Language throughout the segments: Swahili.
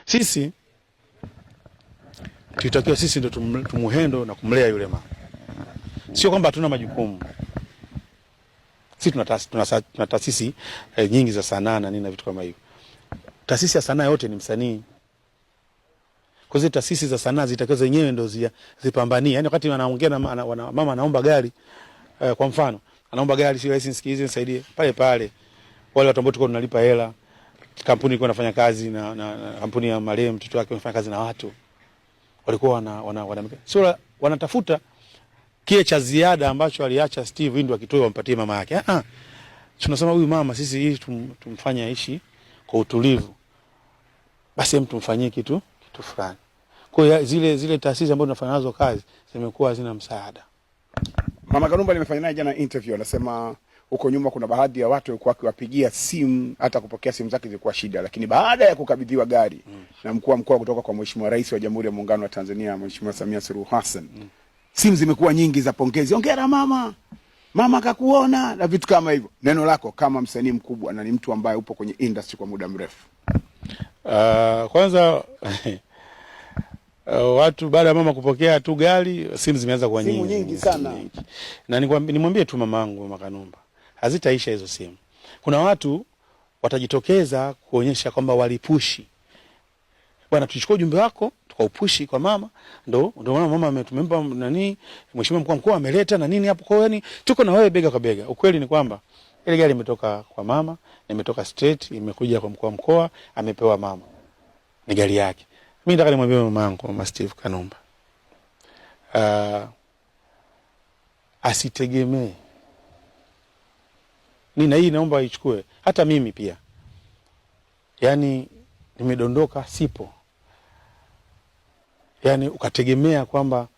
Sisi tutakiwa sisi ndio tumuhendo na kumlea yule mama. Sio kwamba hatuna majukumu. Sisi tuna taasisi nyingi za sanaa na nini na vitu kama hivyo. Taasisi ya sanaa yote ni msanii. Kwa hiyo taasisi za sanaa zitakiwa zenyewe ndio zipambanie. Yaani wakati wanaongea na mama anaomba gari, kwa mfano, anaomba gari, sio license hizi nisaidie. Pale pale wale watu ambao tulikuwa tunalipa hela, kampuni ilikuwa inafanya kazi na kampuni ya marehemu mtoto wake anafanya kazi na watu. Walikuwa sio wanatafuta kile cha ziada ambacho aliacha Steve ndio akitoe wampatie mama yake. Tunasema huyu mama sisi hii tumfanye aishi kwa utulivu. Basi tumfanyie kitu fulani. Kwa hiyo zile taasisi ambazo tunafanya nazo kazi zimekuwa hazina msaada. Mama Kanumba nimefanya naye jana interview, anasema huko nyuma kuna baadhi ya watu walikuwa wakiwapigia simu, hata kupokea simu zake zilikuwa shida, lakini baada ya kukabidhiwa gari na mkuu wa mkoa kutoka kwa Mheshimiwa Rais wa Jamhuri ya Muungano wa Tanzania Mheshimiwa Samia Suluhu Hassan, simu zimekuwa nyingi za pongezi. Hongera mama. Mama akakuona na vitu kama hivyo. Neno lako kama msanii mkubwa na ni mtu ambaye upo kwenye industry kwa muda mrefu. Kwanza watu baada ya mama kupokea tu gari, simu zimeanza kuwa nyingi. Simu nyingi sana. Na nimwambie tu mamangu, Mama Kanumba, hazitaisha hizo simu. Kuna watu watajitokeza kuonyesha kwamba walipushi. Bwana, tuchukue ujumbe wako tukaupushi kwa mama, ndio mama tumempa nani, Mheshimiwa mkuu wa mkoa ameleta na nini hapo. Kwa hiyo tuko na wewe bega kwa bega. Ukweli ni kwamba ile gari imetoka kwa mama, imetoka straight, imekuja kwa mkuu wa mkoa, amepewa mama. Ni gari yake. Mimi nataka nimwambie mamangu, Mama Steve Kanumba, asitegemee. Na hii naomba ichukue hata mimi pia. Yaani nimedondoka sipo. Yaani ukategemea kwamba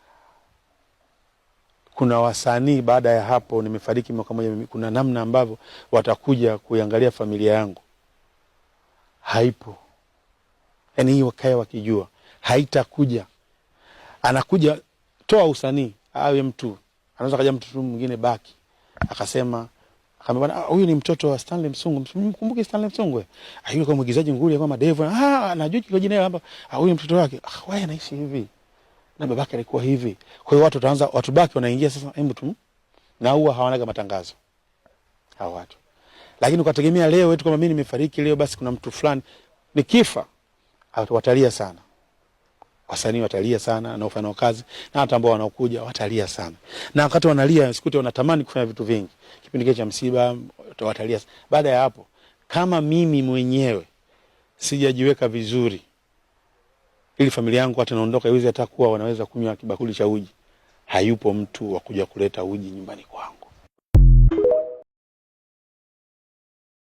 kuna wasanii baada ya hapo nimefariki mwaka mmoja, kuna namna ambavyo watakuja kuiangalia familia yangu. Haipo. Yaani hiyo wakae wakijua haitakuja. Anakuja toa usanii, awe mtu. Anaweza kaja mtu mwingine baki. Akasema akamwambia huyu ni mtoto wa Stanley Msungu. Mkumbuke Stanley Msungu? Yule kwa mwigizaji nguli kama Devo. Anajua kile jina hapa. Huyu mtoto wake. Wewe anaishi hivi. Na babake alikuwa hivi. Kwa hiyo watu baki wanaingia sasa hebu na huwa hawanaga matangazo. Hao watu. Lakini ukategemea leo eti kama mimi nimefariki leo basi kuna mtu fulani nikifa watalia sana. Wasanii watalia sana na wafanya kazi na hata ambao wanaokuja watalia sana. Na wakati wanalia sikute wanatamani kufanya vitu vingi. Kipindi kile cha msiba watalia. Baada ya hapo kama mimi mwenyewe sijajiweka vizuri ili familia yangu hata naondoka iweze hata kuwa wanaweza kunywa kibakuli cha uji, hayupo mtu wa kuja kuleta uji nyumbani kwangu.